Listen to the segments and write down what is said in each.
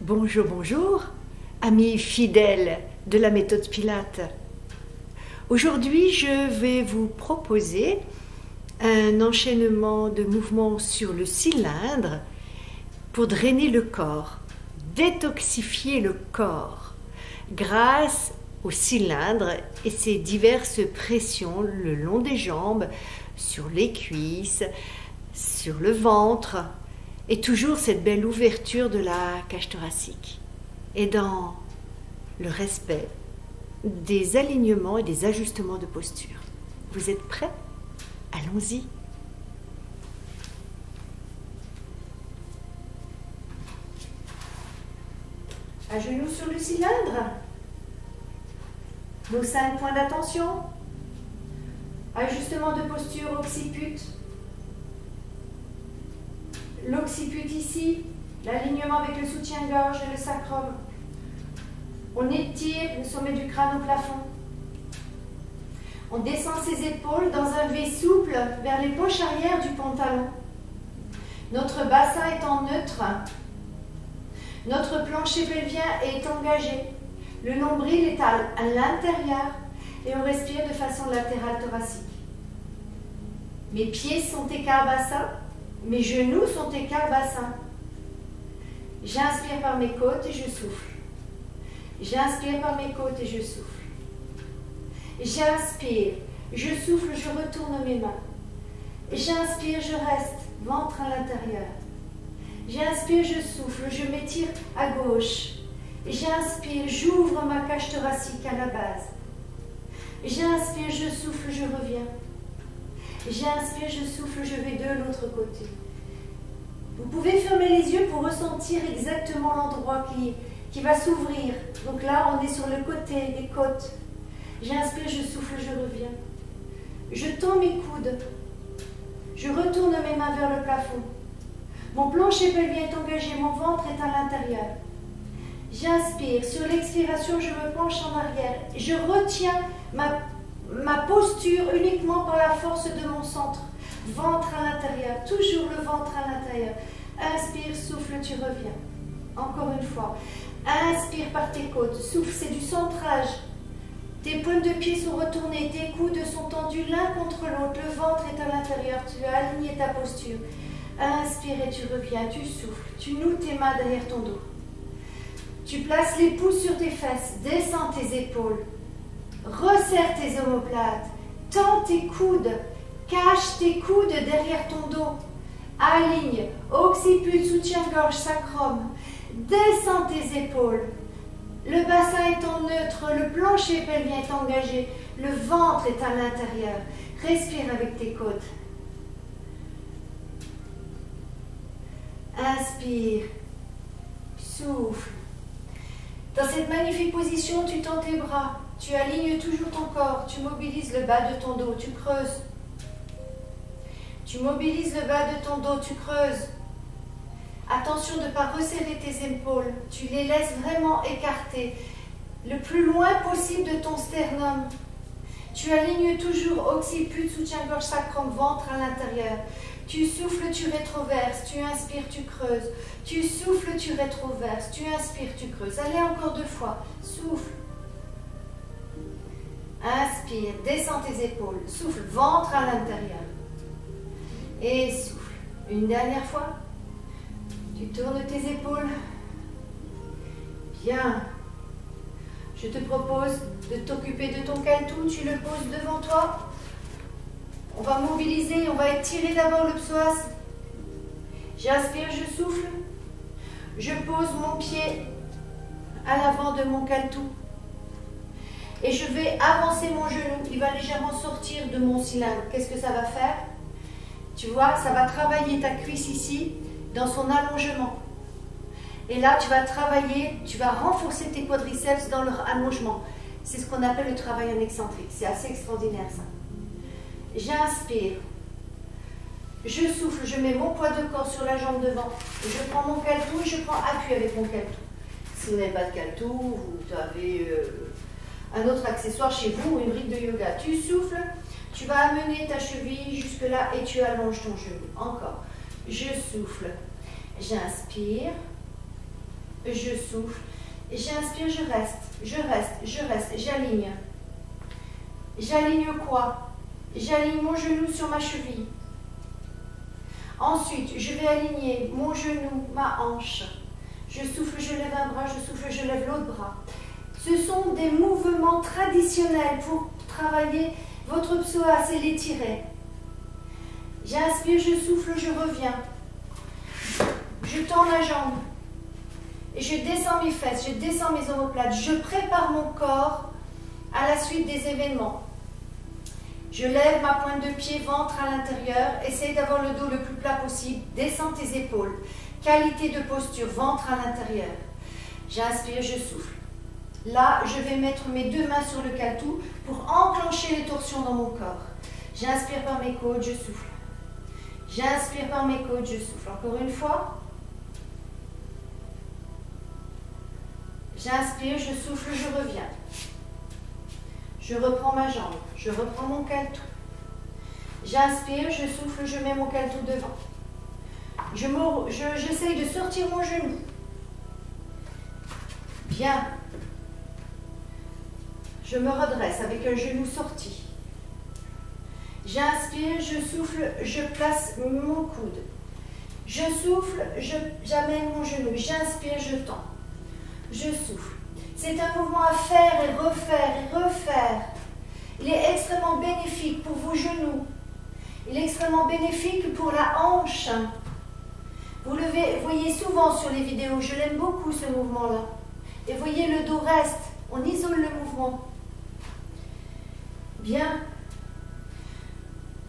Bonjour, bonjour, amis fidèles de la méthode Pilates. Aujourd'hui, je vais vous proposer un enchaînement de mouvements sur le cylindre pour drainer le corps, détoxifier le corps grâce au cylindre et ses diverses pressions le long des jambes, sur les cuisses, sur le ventre, et toujours cette belle ouverture de la cage thoracique. Et dans le respect des alignements et des ajustements de posture. Vous êtes prêts? Allons-y. À genoux sur le cylindre. Nos 5 points d'attention. Ajustement de posture occiput. L'occiput ici, l'alignement avec le soutien-gorge et le sacrum. On étire le sommet du crâne au plafond. On descend ses épaules dans un V souple vers les poches arrière du pantalon. Notre bassin est en neutre. Notre plancher pelvien est engagé. Le nombril est à l'intérieur et on respire de façon latérale thoracique. Mes pieds sont écart bassin. Mes genoux sont écart bassin. J'inspire par mes côtes et je souffle. J'inspire par mes côtes et je souffle. J'inspire, je souffle, je retourne mes mains. J'inspire, je reste, ventre à l'intérieur. J'inspire, je souffle, je m'étire à gauche. J'inspire, j'ouvre ma cage thoracique à la base. J'inspire, je souffle, je reviens. J'inspire, je souffle, je vais de l'autre côté. Vous pouvez fermer les yeux pour ressentir exactement l'endroit qui va s'ouvrir. Donc là, on est sur le côté des côtes. J'inspire, je souffle, je reviens. Je tends mes coudes. Je retourne mes mains vers le plafond. Mon plancher pelvien est engagé, mon ventre est à l'intérieur. J'inspire. Sur l'expiration, je me penche en arrière. Je retiens ma posture uniquement par la force de mon centre. Ventre à l'intérieur, toujours le ventre à l'intérieur. Inspire, souffle, tu reviens. Encore une fois. Inspire par tes côtes, souffle, c'est du centrage. Tes pointes de pied sont retournées, tes coudes sont tendus l'un contre l'autre, le ventre est à l'intérieur, tu as aligné ta posture. Inspire et tu reviens, tu souffles, tu noues tes mains derrière ton dos. Tu places les pouces sur tes fesses, descends tes épaules. Resserre tes omoplates, tends tes coudes, cache tes coudes derrière ton dos, aligne, occiput, soutien-gorge, sacrum, descends tes épaules, le bassin est en neutre, le plancher pelvien est engagé, le ventre est à l'intérieur, respire avec tes côtes. Inspire, souffle. Dans cette magnifique position, tu tends tes bras. Tu alignes toujours ton corps, tu mobilises le bas de ton dos, tu creuses. Tu mobilises le bas de ton dos, tu creuses. Attention de ne pas resserrer tes épaules, tu les laisses vraiment écartées, le plus loin possible de ton sternum. Tu alignes toujours occiput, soutien-gorge, sacrum, ventre à l'intérieur. Tu souffles, tu rétroverses, tu inspires, tu creuses. Tu souffles, tu rétroverses, tu inspires, tu creuses. Allez, encore 2 fois, souffle. Inspire, descends tes épaules, souffle, ventre à l'intérieur. Et souffle. Une dernière fois. Tu tournes tes épaules. Bien. Je te propose de t'occuper de ton caltou, tu le poses devant toi. On va mobiliser, on va étirer d'abord le psoas. J'inspire, je souffle. Je pose mon pied à l'avant de mon caltou. Et je vais avancer mon genou, il va légèrement sortir de mon cylindre. Qu'est-ce que ça va faire? Tu vois, ça va travailler ta cuisse ici, dans son allongement. Et là, tu vas travailler, tu vas renforcer tes quadriceps dans leur allongement. C'est ce qu'on appelle le travail en excentrique. C'est assez extraordinaire, ça. J'inspire. Je souffle, je mets mon poids de corps sur la jambe devant. Je prends mon caltou et je prends appui avec mon caltou. Si vous n'avez pas de caltou, vous avez un autre accessoire chez vous ou une brique de yoga. Tu souffles, tu vas amener ta cheville jusque là et tu allonges ton genou. Encore. Je souffle. J'inspire. je souffle. Et j'inspire, je reste, j'aligne. J'aligne quoi? J'aligne mon genou sur ma cheville. Ensuite, je vais aligner mon genou, ma hanche. Je souffle, je lève un bras, je souffle, je lève l'autre bras. Ce sont des mouvements traditionnels pour travailler votre psoas et l'étirer. J'inspire, je souffle, je reviens. Je tends la jambe. Et je descends mes fesses, je descends mes omoplates. Je prépare mon corps à la suite des événements. Je lève ma pointe de pied, ventre à l'intérieur. Essaye d'avoir le dos le plus plat possible. Descends tes épaules. Qualité de posture, ventre à l'intérieur. J'inspire, je souffle. Là, je vais mettre mes deux mains sur le caltou pour enclencher les torsions dans mon corps. J'inspire par mes côtes, je souffle. J'inspire par mes côtes, je souffle. Encore une fois. J'inspire, je souffle, je reviens. Je reprends ma jambe, je reprends mon caltou. J'inspire, je souffle, je mets mon caltou devant. J'essaye de sortir mon genou. Bien. Je me redresse avec un genou sorti. J'inspire, je souffle, je place mon coude. Je souffle, j'amène mon genou. J'inspire, je tends. Je souffle. C'est un mouvement à faire et refaire et refaire. Il est extrêmement bénéfique pour vos genoux. Il est extrêmement bénéfique pour la hanche. Vous le voyez souvent sur les vidéos. Je l'aime beaucoup ce mouvement-là. Et voyez, le dos reste. On isole le mouvement. Bien.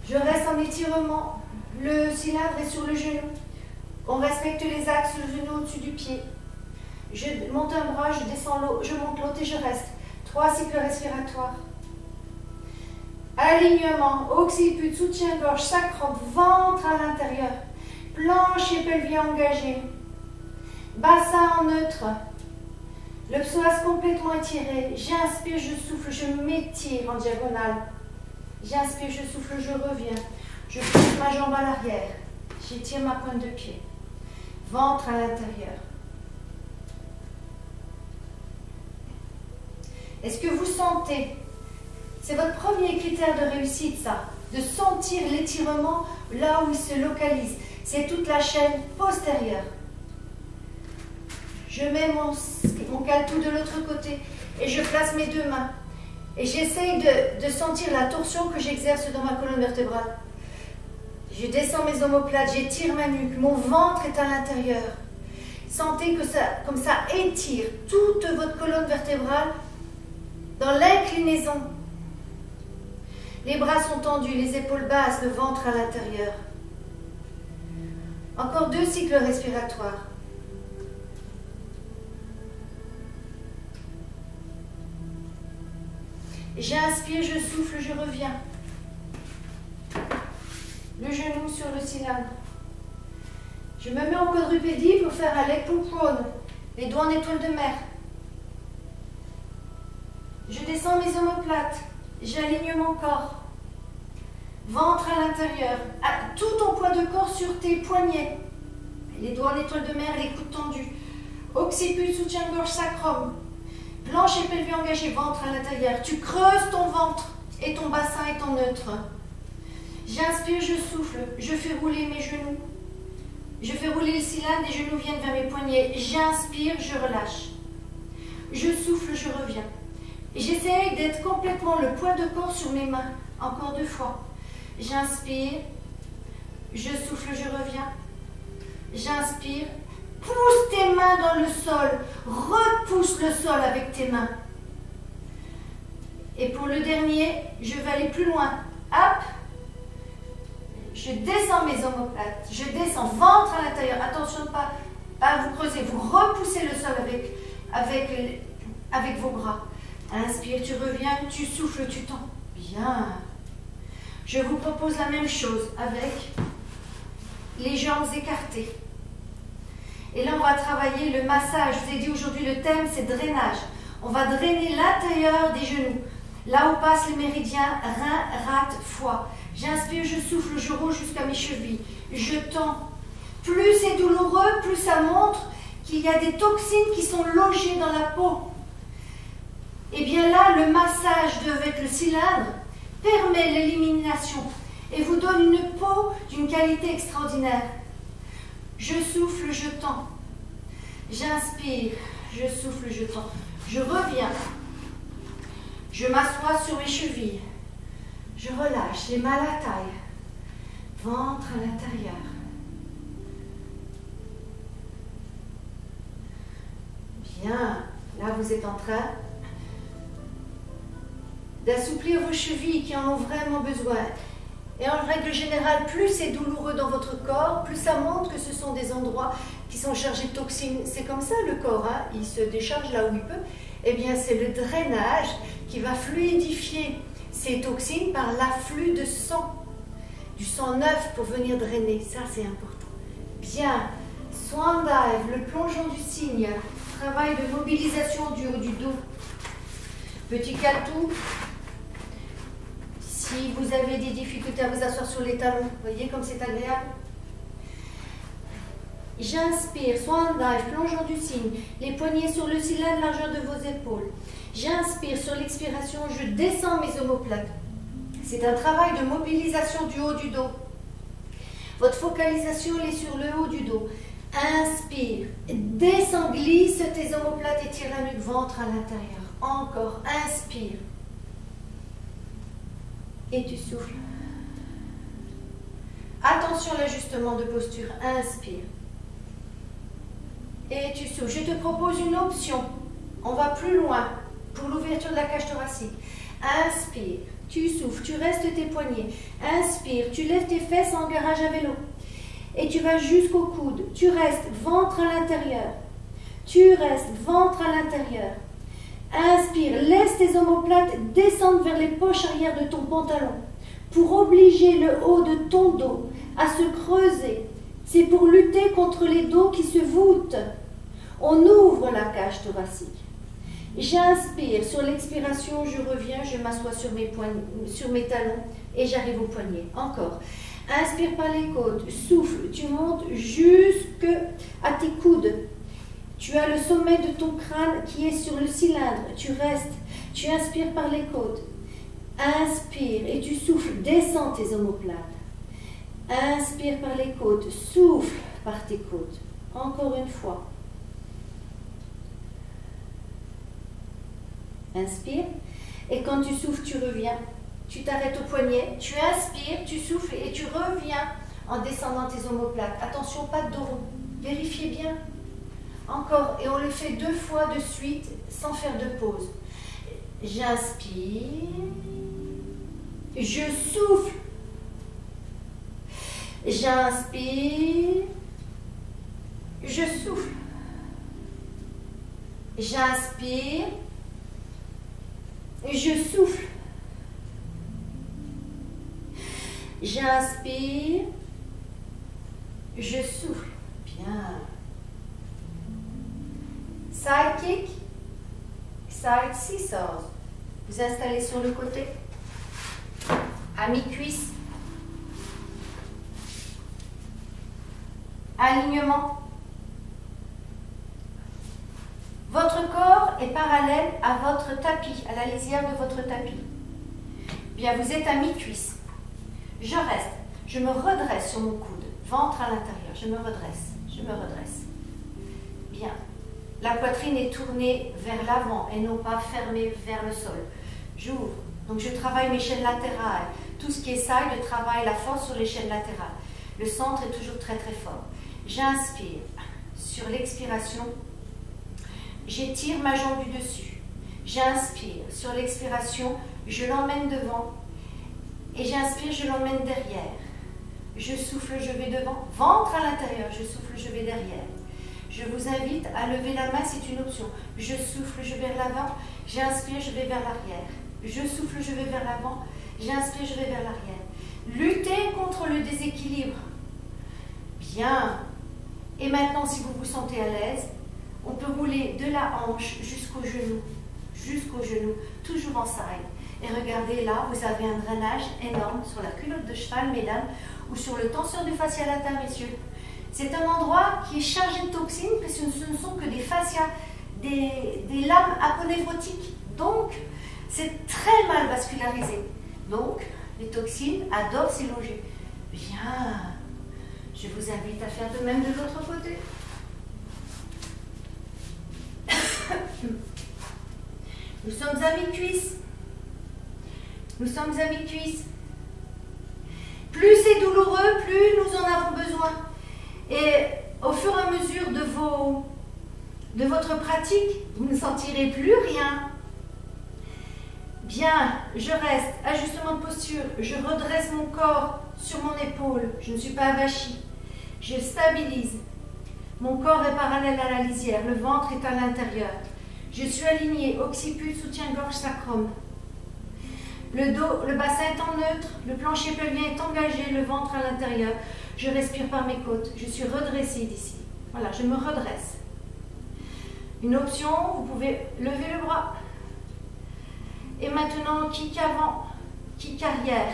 Je reste en étirement. Le cylindre est sur le genou. On respecte les axes, le genou au-dessus du pied. Je monte un bras, je descends l'autre, je monte l'autre et je reste. 3 cycles respiratoires. Alignement, occiput, soutien-gorge, sacrum, ventre à l'intérieur. Plancher pelvien engagé. Bassin en neutre. Le psoas complètement étiré. J'inspire, je souffle, je m'étire en diagonale. J'inspire, je souffle, je reviens. Je pousse ma jambe à l'arrière. J'étire ma pointe de pied. Ventre à l'intérieur. Est-ce que vous sentez? C'est votre premier critère de réussite, ça. De sentir l'étirement là où il se localise. C'est toute la chaîne postérieure. Je mets mon caltou de l'autre côté et je place mes deux mains. Et j'essaye de sentir la torsion que j'exerce dans ma colonne vertébrale. Je descends mes omoplates, j'étire ma nuque, mon ventre est à l'intérieur. Sentez que ça, comme ça étire toute votre colonne vertébrale dans l'inclinaison. Les bras sont tendus, les épaules basses, le ventre à l'intérieur. Encore 2 cycles respiratoires. J'inspire, je souffle, je reviens. Le genou sur le cylindre. Je me mets en quadrupédie pour faire un leg pull prone, les doigts en étoile de mer. Je descends mes omoplates, j'aligne mon corps. Ventre à l'intérieur, tout ton poids de corps sur tes poignets. Les doigts en étoile de mer, les coudes tendus. Occiput, soutien-gorge, sacrum. Plancher pelvien engagé, ventre à l'intérieur. Tu creuses ton ventre et ton bassin est en neutre. J'inspire, je souffle, je fais rouler mes genoux. Je fais rouler le cylindre, les genoux viennent vers mes poignets. J'inspire, je relâche. Je souffle, je reviens. J'essaye d'être complètement le poids de corps sur mes mains. Encore 2 fois. J'inspire, je souffle, je reviens. J'inspire. Pousse tes mains dans le sol. Repousse le sol avec tes mains. Et pour le dernier, je vais aller plus loin. Hop. Je descends mes omoplates. Je descends ventre à l'intérieur. Attention de pas vous creuser. Vous repoussez le sol avec vos bras. Inspire, tu reviens, tu souffles, tu tends. Bien. Je vous propose la même chose avec les jambes écartées. Et là, on va travailler le massage. Je vous ai dit aujourd'hui, le thème, c'est drainage. On va drainer l'intérieur des genoux. Là où passent les méridiens, rein, rate, foie. J'inspire, je souffle, je roule jusqu'à mes chevilles. Je tends. Plus c'est douloureux, plus ça montre qu'il qu'il y a des toxines qui sont logées dans la peau. Et bien là, le massage avec le cylindre permet l'élimination et vous donne une peau d'une qualité extraordinaire. Je souffle, je tends. J'inspire, je souffle, je tends. Je reviens. Je m'assois sur mes chevilles. Je relâche les mains à la taille. Ventre à l'intérieur. Bien. Là, vous êtes en train d'assouplir vos chevilles qui en ont vraiment besoin. Et en règle générale, plus c'est douloureux dans votre corps, plus ça montre que ce sont des endroits qui sont chargés de toxines. C'est comme ça le corps, hein, il se décharge là où il peut. Eh bien, c'est le drainage qui va fluidifier ces toxines par l'afflux de sang, du sang neuf pour venir drainer. Ça, c'est important. Bien, Swan Dive, le plongeon du cygne, travail de mobilisation du haut du dos. Petit caltou. Si vous avez des difficultés à vous asseoir sur les talons, voyez comme c'est agréable. J'inspire, Swan Dive, plongeon du cygne, les poignets sur le cylindre, largeur de vos épaules. J'inspire, sur l'expiration, je descends mes omoplates. C'est un travail de mobilisation du haut du dos. Votre focalisation elle est sur le haut du dos. Inspire, descends, glisse tes omoplates, étire la nuque, ventre à l'intérieur. Encore, inspire. Et tu souffles. Attention à l'ajustement de posture. Inspire. Et tu souffles. Je te propose une option. On va plus loin pour l'ouverture de la cage thoracique. Inspire. Tu souffles. Tu restes tes poignets. Inspire. Tu lèves tes fesses en garage à vélo. Et tu vas jusqu'au coude. Tu restes ventre à l'intérieur. Tu restes ventre à l'intérieur. Inspire, laisse tes omoplates descendre vers les poches arrière de ton pantalon pour obliger le haut de ton dos à se creuser. C'est pour lutter contre les dos qui se voûtent. On ouvre la cage thoracique. J'inspire, sur l'expiration, je reviens, je m'assois sur mes talons et j'arrive au poignet. Encore. Inspire par les côtes, souffle, tu montes jusqu'à tes coudes. Tu as le sommet de ton crâne qui est sur le cylindre. Tu restes. Tu inspires par les côtes. Inspire et tu souffles. Descends tes omoplates. Inspire par les côtes. Souffle par tes côtes. Encore une fois. Inspire. Et quand tu souffles, tu reviens. Tu t'arrêtes au poignet. Tu inspires, tu souffles et tu reviens en descendant tes omoplates. Attention, pas de dos rond. Vérifiez bien. Encore, et on le fait 2 fois de suite sans faire de pause. J'inspire, je souffle, j'inspire, je souffle, j'inspire, je souffle, j'inspire, je souffle. Bien. Side kick, side scissors. Vous installez sur le côté, à mi-cuisse. Alignement. Votre corps est parallèle à votre tapis, à la lisière de votre tapis. Bien, vous êtes à mi-cuisse. Je reste, je me redresse sur mon coude, ventre à l'intérieur. Je me redresse, je me redresse. Bien. La poitrine est tournée vers l'avant et non pas fermée vers le sol. J'ouvre. Donc je travaille mes chaînes latérales. Tout ce qui est side, je travaille la force sur les chaînes latérales. Le centre est toujours très très fort. J'inspire. Sur l'expiration, j'étire ma jambe du dessus. J'inspire. Sur l'expiration, je l'emmène devant. Et j'inspire, je l'emmène derrière. Je souffle, je vais devant. Ventre à l'intérieur. Je souffle, je vais derrière. Je vous invite à lever la main, c'est une option. Je souffle, je vais vers l'avant. J'inspire, je vais vers l'arrière. Je souffle, je vais vers l'avant. J'inspire, je vais vers l'arrière. Luttez contre le déséquilibre. Bien. Et maintenant, si vous vous sentez à l'aise, on peut rouler de la hanche jusqu'au genou. Jusqu'au genou. Toujours en side. Et regardez là, vous avez un drainage énorme sur la culotte de cheval, mesdames, ou sur le tenseur du fascia latin, messieurs. C'est un endroit qui est chargé de toxines parce que ce ne sont que des fascias, des lames aponévrotiques. Donc, c'est très mal vascularisé. Donc, les toxines adorent s'y loger. Bien, je vous invite à faire de même de l'autre côté. Nous sommes à mi-cuisse. Nous sommes à mi-cuisse. Plus c'est douloureux, plus nous en avons besoin. Et au fur et à mesure de votre pratique, vous ne sentirez plus rien. Bien, je reste, ajustement de posture, je redresse mon corps sur mon épaule, je ne suis pas avachie. Je stabilise. Mon corps est parallèle à la lisière, le ventre est à l'intérieur. Je suis alignée, occiput, soutien-gorge, sacrum. Le dos, le bassin est en neutre, le plancher pelvien est engagé, le ventre à l'intérieur. Je respire par mes côtes, je suis redressée d'ici. Voilà, je me redresse. Une option, vous pouvez lever le bras. Et maintenant, kick avant, kick arrière.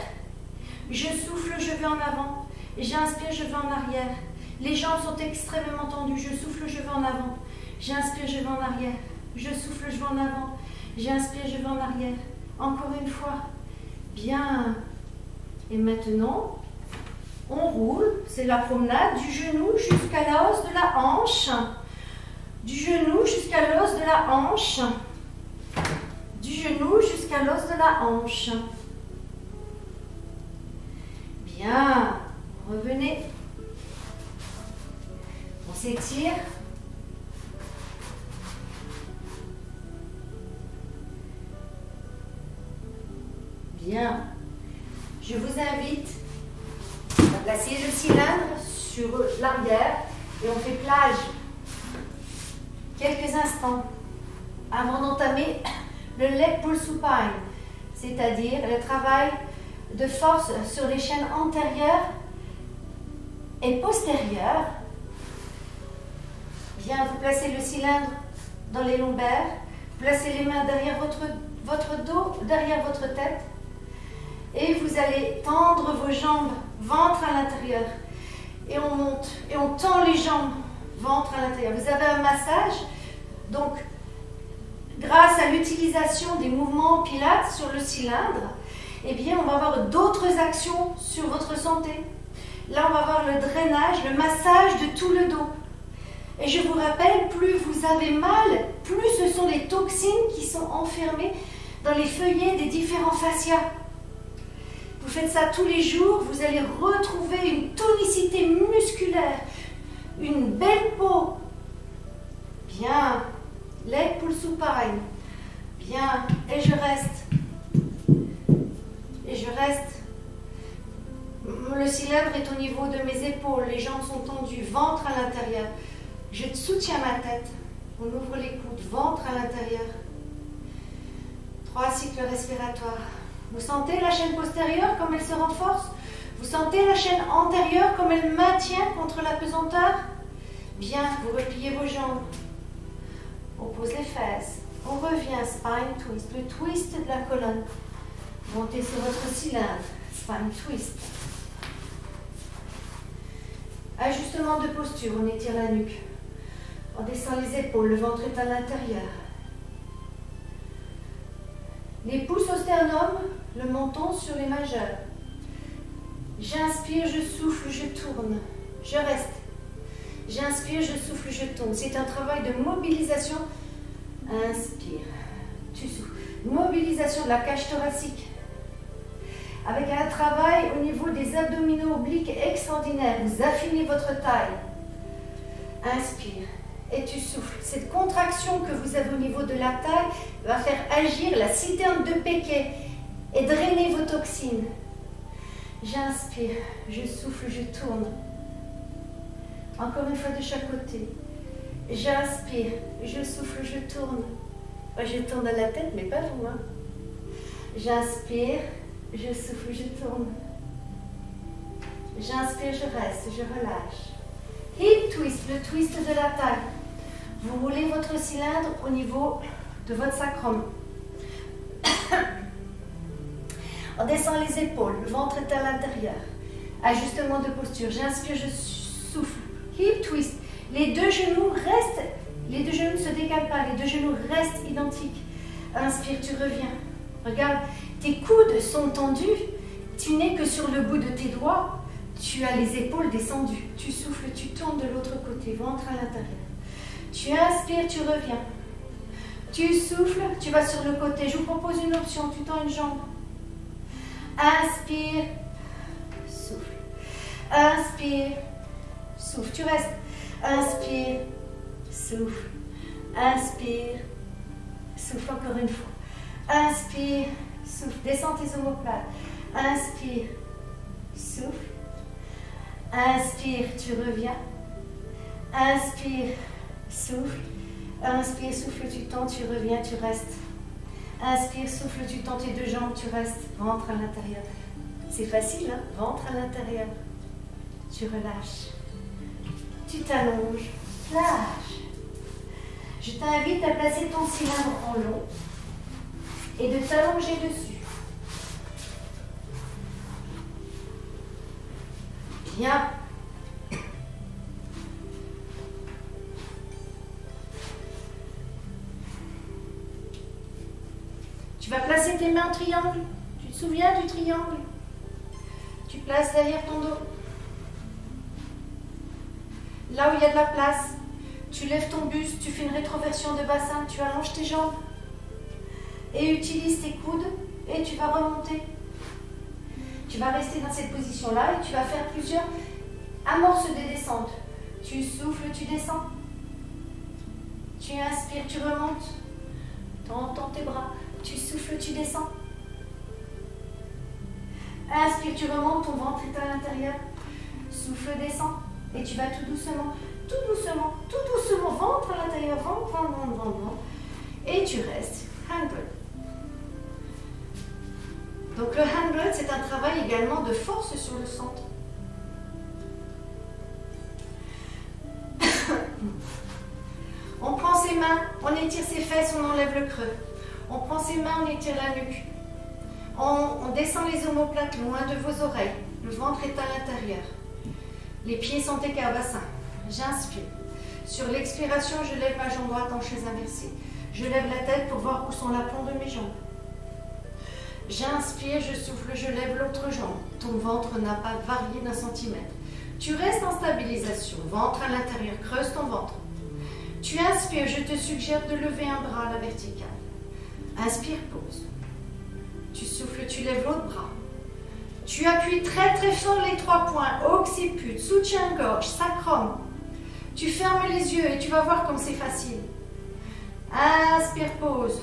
Je souffle, je vais en avant. J'inspire, je vais en arrière. Les jambes sont extrêmement tendues. Je souffle, je vais en avant. J'inspire, je vais en arrière. Je souffle, je vais en avant. J'inspire, je vais en arrière. Encore une fois. Bien. Et maintenant, on roule. C'est la promenade du genou jusqu'à l'os de la hanche. Du genou jusqu'à l'os de la hanche. Du genou jusqu'à l'os de la hanche. Bien. Revenez. On s'étire. Bien. Je vous invite à placer le cylindre sur l'arrière et on fait plage quelques instants avant d'entamer le leg pull supine, c'est-à-dire le travail de force sur les chaînes antérieures et postérieures. Bien, vous placez le cylindre dans les lombaires, placez les mains derrière votre dos, derrière votre tête, et vous allez tendre vos jambes, ventre à l'intérieur. Et on monte, et on tend les jambes, ventre à l'intérieur. Vous avez un massage, donc grâce à l'utilisation des mouvements pilates sur le cylindre, eh bien, on va avoir d'autres actions sur votre santé. Là, on va avoir le drainage, le massage de tout le dos. Et je vous rappelle, plus vous avez mal, plus ce sont les toxines qui sont enfermées dans les feuillets des différents fascias. Vous faites ça tous les jours, vous allez retrouver une tonicité musculaire, une belle peau. Bien. Leg pull supine. Bien. Et je reste. Et je reste. Le cylindre est au niveau de mes épaules. Les jambes sont tendues. Ventre à l'intérieur. Je soutiens ma tête. On ouvre les coudes. Ventre à l'intérieur. 3 cycles respiratoires. Vous sentez la chaîne postérieure comme elle se renforce? Vous sentez la chaîne antérieure comme elle maintient contre la pesanteur? Bien. Vous repliez vos jambes. On pose les fesses. On revient, spine twist, le twist de la colonne. Montez sur votre cylindre, spine twist. Ajustement de posture, on étire la nuque. On descend les épaules, le ventre est à l'intérieur. Les pouces au sternum, le menton sur les majeurs. J'inspire, je souffle, je tourne. Je reste. J'inspire, je souffle, je tourne. C'est un travail de mobilisation. Inspire, tu souffles. Mobilisation de la cage thoracique. Avec un travail au niveau des abdominaux obliques extraordinaire. Vous affinez votre taille. Inspire et tu souffles. Cette contraction que vous avez au niveau de la taille va faire agir la citerne de Péquet et drainer vos toxines. J'inspire, je souffle, je tourne. Encore une fois de chaque côté. J'inspire, je souffle, je tourne. Je tourne à la tête, mais pas loin. J'inspire, je souffle, je tourne. J'inspire, je reste, je relâche. Hip twist, le twist de la taille. Vous roulez votre cylindre au niveau de votre sacrum. On descend les épaules, le ventre est à l'intérieur. Ajustement de posture. J'inspire, je souffle. hip twist. Les deux genoux restent, les deux genoux ne se décalent pas, les deux genoux restent identiques. Inspire, tu reviens. Regarde, tes coudes sont tendus, tu n'es que sur le bout de tes doigts, tu as les épaules descendues. Tu souffles, tu tournes de l'autre côté, ventre à l'intérieur. Tu inspires, tu reviens. Tu souffles, tu vas sur le côté. Je vous propose une option, tu tends une jambe. Inspire, souffle. Inspire, souffle. Tu restes. Inspire, souffle. Inspire, souffle encore une fois. Inspire, souffle. Descends tes omoplates. Inspire, souffle. Inspire, tu reviens. Inspire, souffle. Inspire, souffle, tu tends, tu reviens, tu restes. Inspire, souffle, tu tends tes deux jambes, tu restes. Ventre à l'intérieur. C'est facile, hein? Ventre à l'intérieur. Tu relâches. Tu t'allonges. Lâche. Je t'invite à placer ton cylindre en long et de t'allonger dessus. Bien. Tu vas placer tes mains en triangle. Tu te souviens du triangle? Tu places derrière ton dos. Là où il y a de la place, tu lèves ton buste, tu fais une rétroversion de bassin, tu allonges tes jambes et utilise tes coudes et tu vas remonter. Tu vas rester dans cette position-là et tu vas faire plusieurs amorces de descente. Tu souffles, tu descends. Tu inspires, tu remontes. Tends tes bras. Tu souffles, tu descends. Inspire, tu remontes, ton ventre est à l'intérieur. Souffle, descend. Et tu vas tout doucement, ventre à l'intérieur, ventre. Et tu restes. Handball. Donc le handball, c'est un travail également de force sur le centre. On prend ses mains, on étire ses fesses, on enlève le creux. On prend ses mains, on étire la nuque. On descend les omoplates loin de vos oreilles. Le ventre est à l'intérieur. Les pieds sont écarts bassin. J'inspire. Sur l'expiration, je lève ma jambe droite en chaise inversée. Je lève la tête pour voir où sont l'aplomb de mes jambes. J'inspire, je souffle, je lève l'autre jambe. Ton ventre n'a pas varié d'un centimètre. Tu restes en stabilisation. Ventre à l'intérieur, creuse ton ventre. Tu inspires, je te suggère de lever un bras à la verticale. Inspire, pause. Tu souffles, tu lèves l'autre bras. Tu appuies très très fort les 3 points, occiput, soutien-gorge, sacrum. Tu fermes les yeux et tu vas voir comme c'est facile. Inspire, pause.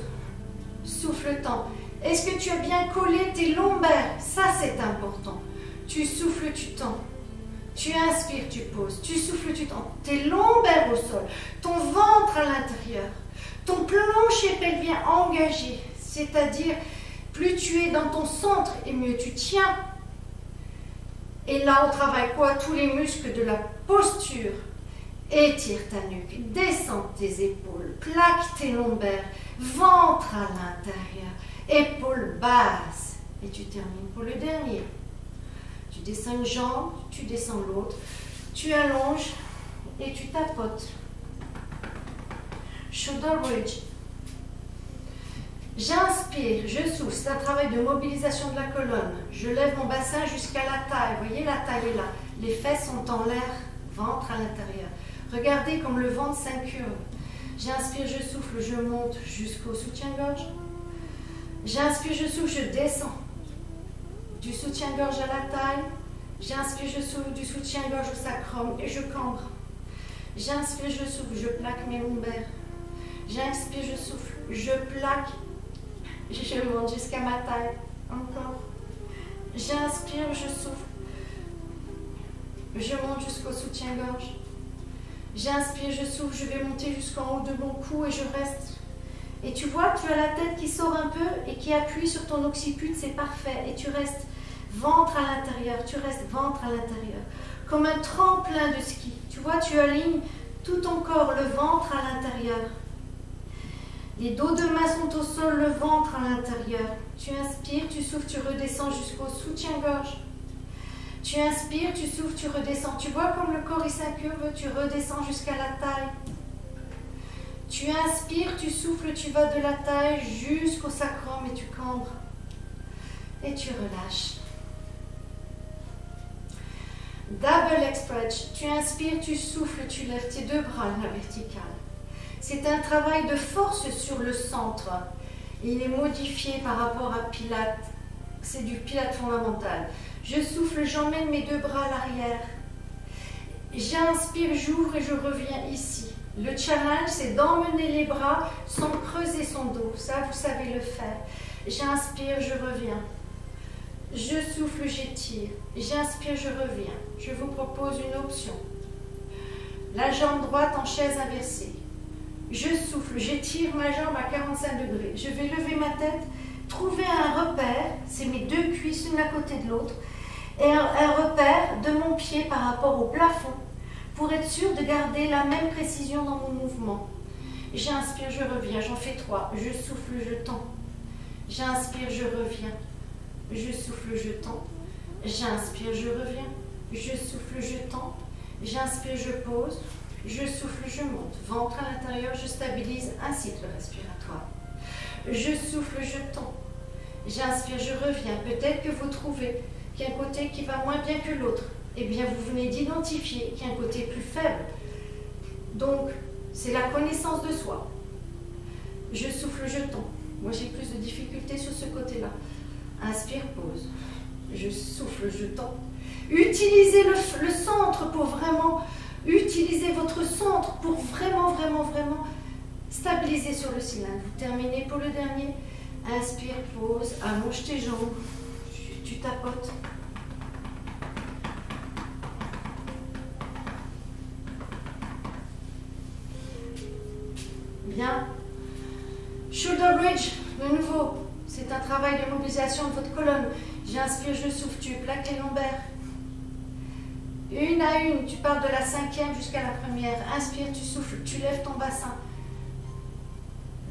Souffle, temps. Est-ce que tu as bien collé tes lombaires? Ça, c'est important. Tu souffles, tu tends. Tu inspires, tu poses. Tu souffles, tu tends. Tes lombaires au sol. Ton ventre à l'intérieur. Ton plancher pelvien engagé. C'est-à-dire, plus tu es dans ton centre et mieux tu tiens. Et là, on travaille quoi? Tous les muscles de la posture. Étire ta nuque, descends tes épaules, plaque tes lombaires, ventre à l'intérieur, épaules basses. Et tu termines pour le dernier. Tu descends une jambe, tu descends l'autre, tu allonges et tu tapotes. Shoulder bridge. J'inspire, je souffle, c'est un travail de mobilisation de la colonne. Je lève mon bassin jusqu'à la taille. Vous voyez, la taille est là. Les fesses sont en l'air, ventre à l'intérieur. Regardez comme le ventre s'incurve. J'inspire, je souffle, je monte jusqu'au soutien-gorge. J'inspire, je souffle, je descends. Du soutien-gorge à la taille. J'inspire, je souffle, du soutien-gorge au sacrum et je cambre. J'inspire, je souffle, je plaque mes lombaires. J'inspire, je souffle, je plaque. Je monte jusqu'à ma taille. Encore. J'inspire, je souffle. Je monte jusqu'au soutien-gorge. J'inspire, je souffle, je vais monter jusqu'en haut de mon cou et je reste. Et tu vois, tu as la tête qui sort un peu et qui appuie sur ton occiput, c'est parfait. Et tu restes ventre à l'intérieur, tu restes ventre à l'intérieur. Comme un tremplin de ski. Tu vois, tu alignes tout ton corps, le ventre à l'intérieur. Les dos de main sont au sol, le ventre à l'intérieur. Tu inspires, tu souffles, tu redescends jusqu'au soutien-gorge. Tu inspires, tu souffles, tu redescends. Tu vois comme le corps il s'incurve, tu redescends jusqu'à la taille. Tu inspires, tu souffles, tu vas de la taille jusqu'au sacrum et tu cambres. Et tu relâches. Double leg stretch. Tu inspires, tu souffles, tu lèves tes deux bras à la verticale. C'est un travail de force sur le centre. Il est modifié par rapport à Pilates. C'est du Pilates fondamental. Je souffle, j'emmène mes deux bras à l'arrière. J'inspire, j'ouvre et je reviens ici. Le challenge, c'est d'emmener les bras sans creuser son dos. Ça, vous savez le faire. J'inspire, je reviens. Je souffle, j'étire. J'inspire, je reviens. Je vous propose une option. La jambe droite en chaise inversée. Je souffle, j'étire ma jambe à 45 degrés. Je vais lever ma tête, trouver un repère. C'est mes deux cuisses l'une à côté de l'autre. Et un repère de mon pied par rapport au plafond pour être sûr de garder la même précision dans mon mouvement. J'inspire, je reviens. J'en fais 3. Je souffle, je tends. J'inspire, je reviens. Je souffle, je tends. J'inspire, je reviens. Je souffle, je tends. J'inspire, je pose. Je souffle, je monte. Ventre à l'intérieur, je stabilise un cycle respiratoire. Je souffle, je tends. J'inspire, je reviens. Peut-être que vous trouvez qu'il y a un côté qui va moins bien que l'autre. Eh bien, vous venez d'identifier qu'il y a un côté plus faible. Donc, c'est la connaissance de soi. Je souffle, je tends. Moi, j'ai plus de difficultés sur ce côté-là. Inspire, pause. Je souffle, je tends. Utilisez le centre pour vraiment... Utilisez votre centre pour vraiment stabiliser sur le cylindre. Vous terminez pour le dernier. Inspire, pause, allonge tes jambes. Tu tapotes. Bien. Shoulder bridge, de nouveau. C'est un travail de mobilisation de votre colonne. J'inspire, je souffle, tu plaques les lombaires. Une à une, tu pars de la 5e jusqu'à la 1re. Inspire, tu souffles, tu lèves ton bassin.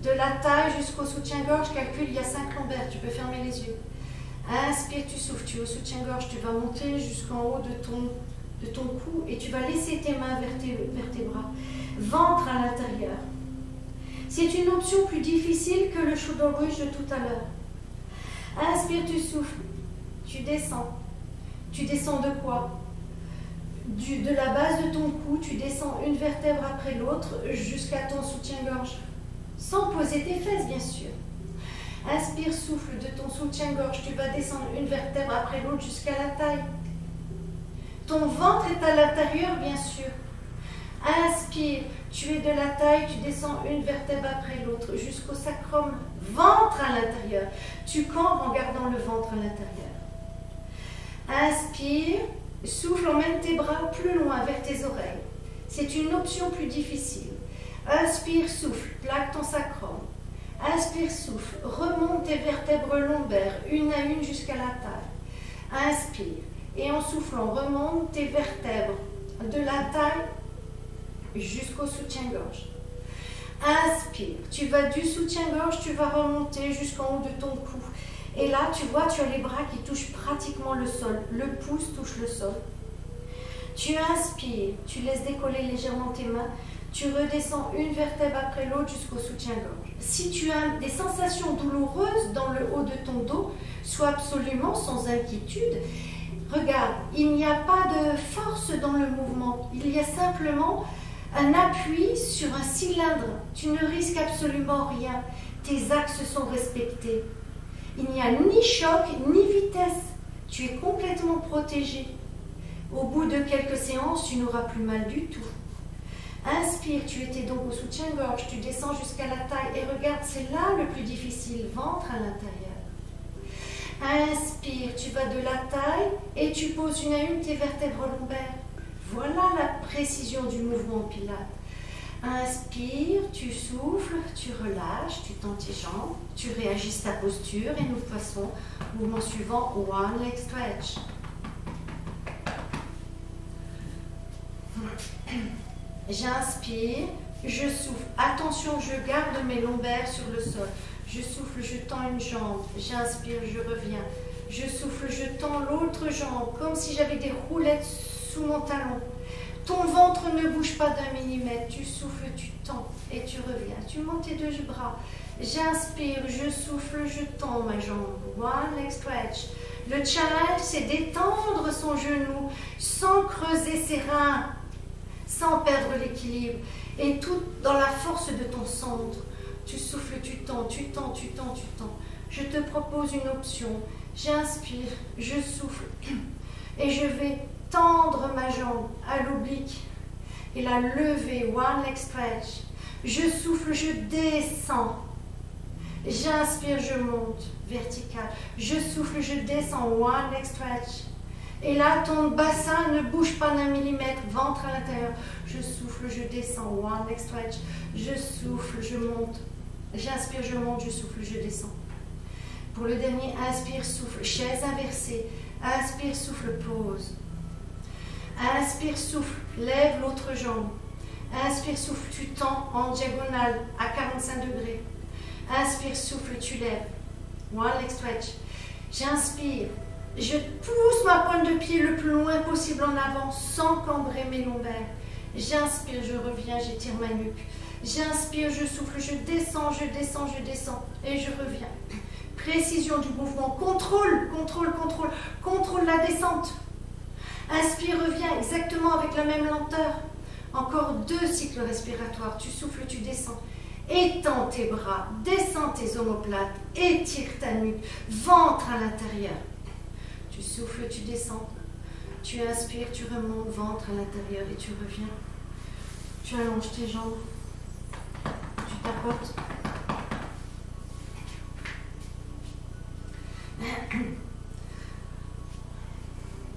De la taille jusqu'au soutien-gorge, calcule, il y a 5 lombaires, tu peux fermer les yeux. Inspire, tu souffles, tu es au soutien-gorge, tu vas monter jusqu'en haut de ton cou et tu vas laisser tes mains vers tes bras. Ventre à l'intérieur. C'est une option plus difficile que le shoulder bridge de tout à l'heure. Inspire, tu souffles, tu descends. Tu descends de quoi? De la base de ton cou, tu descends une vertèbre après l'autre jusqu'à ton soutien-gorge. Sans poser tes fesses, bien sûr. Inspire, souffle de ton soutien-gorge, tu vas descendre une vertèbre après l'autre jusqu'à la taille. Ton ventre est à l'intérieur, bien sûr. Inspire, tu es de la taille, tu descends une vertèbre après l'autre jusqu'au sacrum. Ventre à l'intérieur. Tu cambres en gardant le ventre à l'intérieur. Inspire, souffle, emmène tes bras plus loin vers tes oreilles. C'est une option plus difficile. Inspire, souffle, plaque ton sacrum. Inspire, souffle, remonte tes vertèbres lombaires, une à une jusqu'à la taille. Inspire, et en soufflant, remonte tes vertèbres de la taille jusqu'au soutien-gorge. Inspire, tu vas du soutien-gorge, tu vas remonter jusqu'en haut de ton cou. Et là, tu vois, tu as les bras qui touchent pratiquement le sol. Le pouce touche le sol. Tu inspires, tu laisses décoller légèrement tes mains. Tu redescends une vertèbre après l'autre jusqu'au soutien-gorge. Si tu as des sensations douloureuses dans le haut de ton dos, sois absolument sans inquiétude. Regarde, il n'y a pas de force dans le mouvement. Il y a simplement un appui sur un cylindre. Tu ne risques absolument rien. Tes axes sont respectés. Il n'y a ni choc, ni vitesse. Tu es complètement protégé. Au bout de quelques séances, tu n'auras plus mal du tout. Inspire, tu étais donc au soutien-gorge, tu descends jusqu'à la taille et regarde, c'est là le plus difficile, ventre à l'intérieur. Inspire, tu vas de la taille et tu poses une à une tes vertèbres lombaires. Voilà la précision du mouvement Pilates. Inspire, tu souffles, tu relâches, tu tends tes jambes, tu réajustes ta posture et nous passons au mouvement suivant, one leg stretch. J'inspire, je souffle. Attention, je garde mes lombaires sur le sol. Je souffle, je tends une jambe. J'inspire, je reviens. je souffle, je tends l'autre jambe comme si j'avais des roulettes sous mon talon. Ton ventre ne bouge pas d'un millimètre. Tu souffles, tu tends et tu reviens. Tu montes tes deux bras. J'inspire, je souffle, je tends ma jambe. One leg stretch. Le challenge, c'est d'étendre son genou sans creuser ses reins, sans perdre l'équilibre. Et tout dans la force de ton centre. Tu souffles, tu tends, tu tends, tu tends, tu tends. Je te propose une option. J'inspire, je souffle et je vais tendre ma jambe à l'oblique et la lever. One leg stretch. Je souffle, je descends. J'inspire, je monte, vertical. Je souffle, je descends, one leg stretch. Et là, ton bassin ne bouge pas d'un millimètre, ventre à l'intérieur. Je souffle, je descends, one leg stretch. Je souffle, je monte. J'inspire, je monte, je souffle, je descends. Pour le dernier, inspire, souffle, chaise inversée. Inspire, souffle, pause. Inspire, souffle, lève l'autre jambe. Inspire, souffle, tu tends en diagonale à 45 degrés. Inspire, souffle, tu lèves. One leg stretch. J'inspire. Je pousse ma pointe de pied le plus loin possible en avant sans cambrer mes lombaires. J'inspire, je reviens, j'étire ma nuque. J'inspire, je souffle, je descends, je descends, je descends. Et je reviens. Précision du mouvement. Contrôle, contrôle, contrôle. Contrôle la descente. Inspire, reviens exactement avec la même lenteur. Encore 2 cycles respiratoires. Tu souffles, tu descends. Étends tes bras, descends tes omoplates, étire ta nuque, ventre à l'intérieur. Tu souffles, tu descends. Tu inspires, tu remontes, ventre à l'intérieur et tu reviens. Tu allonges tes jambes. Tu tapotes.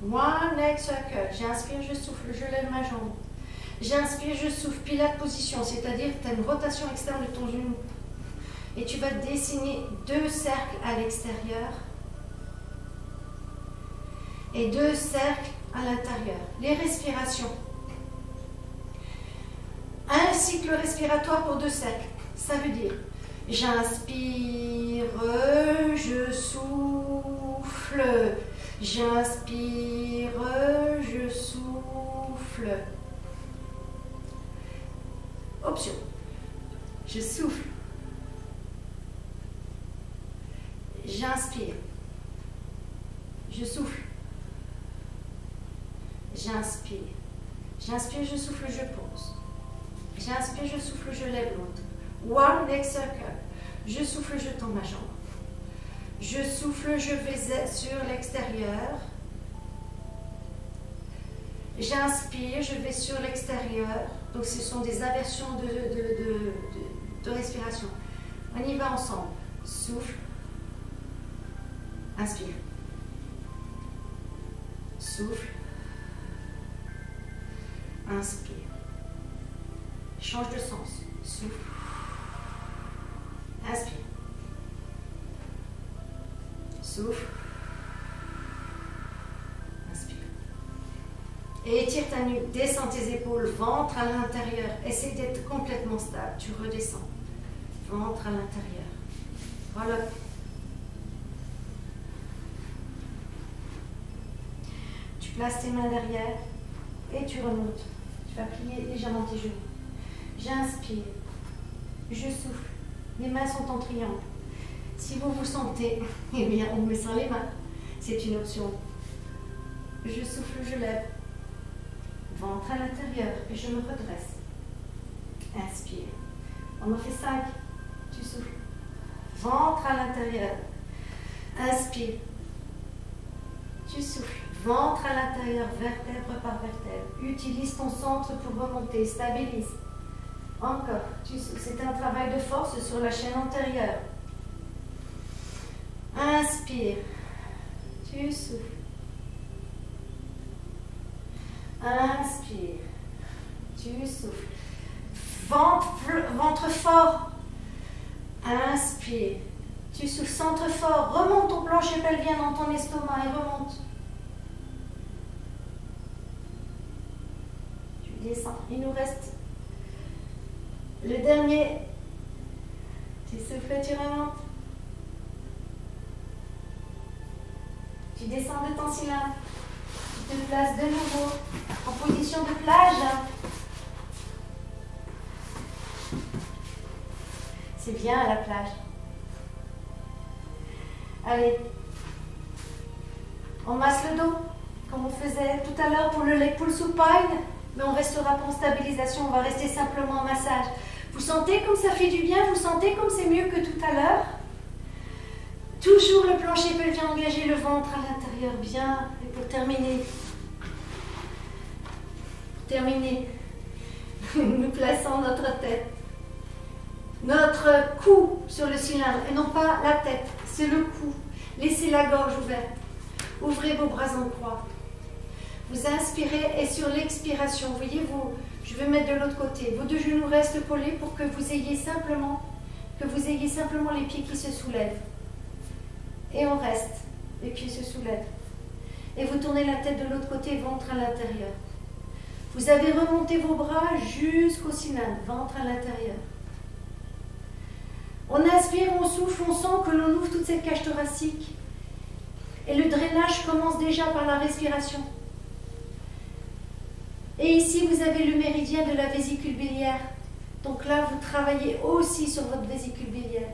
One leg circle. J'inspire, je souffle, je lève ma jambe. J'inspire, je souffle, pilates position, c'est-à-dire que tu as une rotation externe de ton genou. Et tu vas dessiner 2 cercles à l'extérieur et 2 cercles à l'intérieur. Les respirations. Un cycle respiratoire pour 2 cercles. Ça veut dire, j'inspire, je souffle. J'inspire, je souffle. Option. Je souffle. J'inspire. Je souffle. J'inspire. J'inspire, je souffle, je pose. J'inspire, je souffle, je lève l'autre. One leg circle. Je souffle, je tends ma jambe. Je souffle, je vais sur l'extérieur. J'inspire, je vais sur l'extérieur. Donc ce sont des inversions de respiration. On y va ensemble. Souffle. Inspire. Souffle. Inspire. Change de sens. Souffle. Inspire. Souffle. Inspire. Et étire ta nuque, descends tes épaules, ventre à l'intérieur. Essaie d'être complètement stable. Tu redescends. Ventre à l'intérieur. Voilà. Tu places tes mains derrière et tu remontes. Tu vas plier légèrement tes genoux. J'inspire. Je souffle. Les mains sont en triangle. Si vous vous sentez, eh bien, on met sans les mains. C'est une option. Je souffle, je lève. Ventre à l'intérieur et je me redresse. Inspire. On en fait 5. Tu souffles. Ventre à l'intérieur. Inspire. Tu souffles. Ventre à l'intérieur, vertèbre par vertèbre. Utilise ton centre pour remonter. Stabilise. Encore. Tu souffles. C'est un travail de force sur la chaîne antérieure. Inspire. Tu souffles. Inspire. Tu souffles. Ventre fort. Inspire. Tu souffles. Centre fort. Remonte ton plancher pelvien dans ton estomac et remonte. Tu descends. Il nous reste le dernier. Tu souffles, tu remontes. Tu descends de ton cylindre. Tu te places de nouveau en position de plage. C'est bien à la plage. Allez. On masse le dos, comme on faisait tout à l'heure pour le leg pull supine, mais on ne restera pas en stabilisation, on va rester simplement en massage. Vous sentez comme ça fait du bien? Vous sentez comme c'est mieux que tout à l'heure? Toujours le plancher pelvien engagé, le ventre à l'intérieur, bien. Et pour terminer, nous plaçons notre tête, notre cou sur le cylindre, et non pas la tête, c'est le cou. Laissez la gorge ouverte. Ouvrez vos bras en croix. Vous inspirez et sur l'expiration, voyez-vous, je vais mettre de l'autre côté. Vos deux genoux restent collés pour que vous ayez simplement les pieds qui se soulèvent. Et on reste. Les pieds se soulèvent. Et vous tournez la tête de l'autre côté, ventre à l'intérieur. Vous avez remonté vos bras jusqu'au cylindre, ventre à l'intérieur. On inspire, on souffle, on sent que l'on ouvre toute cette cage thoracique. Et le drainage commence déjà par la respiration. Et ici, vous avez le méridien de la vésicule biliaire. Donc là, vous travaillez aussi sur votre vésicule biliaire.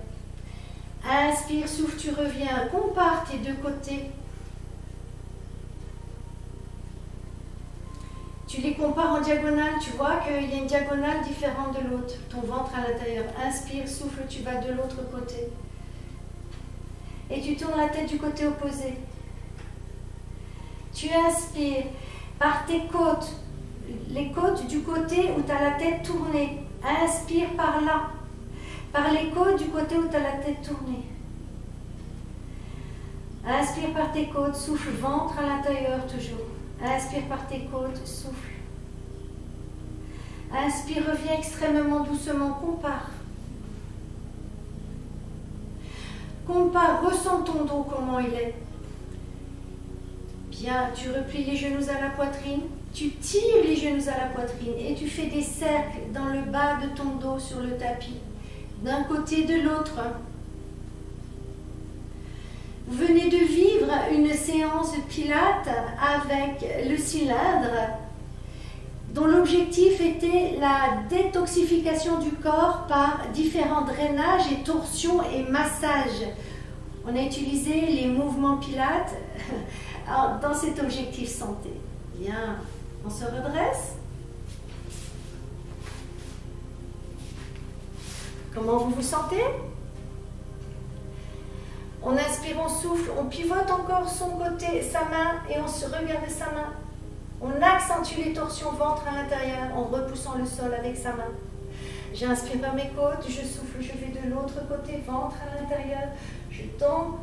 Inspire, souffle, tu reviens. Compare tes deux côtés. Tu les compares en diagonale. Tu vois qu'il y a une diagonale différente de l'autre. Ton ventre à l'intérieur. Inspire, souffle, tu vas de l'autre côté. Et tu tournes la tête du côté opposé. Tu inspires par tes côtes, les côtes du côté où tu as la tête tournée. Inspire par là, par les côtes du côté où tu as la tête tournée. Inspire par tes côtes, souffle, ventre à l'intérieur toujours. Inspire par tes côtes, souffle. Inspire, reviens extrêmement doucement, compare. Compare, ressens ton dos, comment il est. Bien, tu replies les genoux à la poitrine, tu tires les genoux à la poitrine et tu fais des cercles dans le bas de ton dos sur le tapis, d'un côté de l'autre. Vous venez de vivre une séance de pilates avec le cylindre dont l'objectif était la détoxification du corps par différents drainages et torsions et massages. On a utilisé les mouvements pilates dans cet objectif santé. Bien, on se redresse. Comment vous vous sentez? On inspire, on souffle, on pivote encore son côté, sa main, et on se regarde sa main. On accentue les torsions ventre à l'intérieur en repoussant le sol avec sa main. J'inspire vers mes côtes, je souffle, je vais de l'autre côté, ventre à l'intérieur. Je tombe.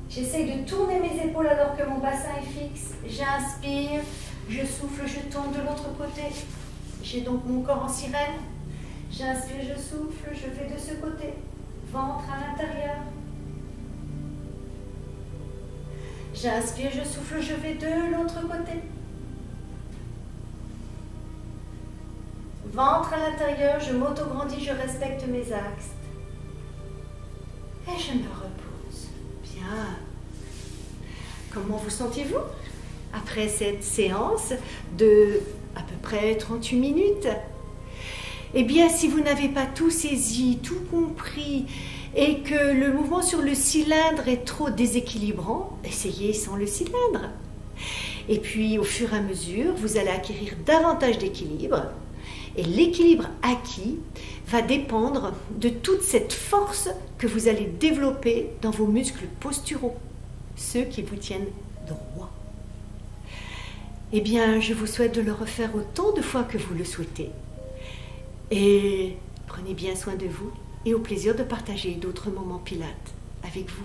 J'essaye de tourner mes épaules alors que mon bassin est fixe. J'inspire, je souffle, je tourne de l'autre côté. J'ai donc mon corps en sirène. J'inspire, je souffle, je vais de ce côté. Ventre à l'intérieur. J'inspire, je souffle, je vais de l'autre côté. Ventre à l'intérieur, je m'auto-grandis, je respecte mes axes. Et je me repose. Bien. Comment vous sentez-vous après cette séance de à peu près 38 minutes? Eh bien, si vous n'avez pas tout saisi, tout compris, et que le mouvement sur le cylindre est trop déséquilibrant, essayez sans le cylindre. Et puis, au fur et à mesure, vous allez acquérir davantage d'équilibre. Et l'équilibre acquis va dépendre de toute cette force que vous allez développer dans vos muscles posturaux, ceux qui vous tiennent droit. Eh bien, je vous souhaite de le refaire autant de fois que vous le souhaitez. Et prenez bien soin de vous et au plaisir de partager d'autres moments pilates avec vous.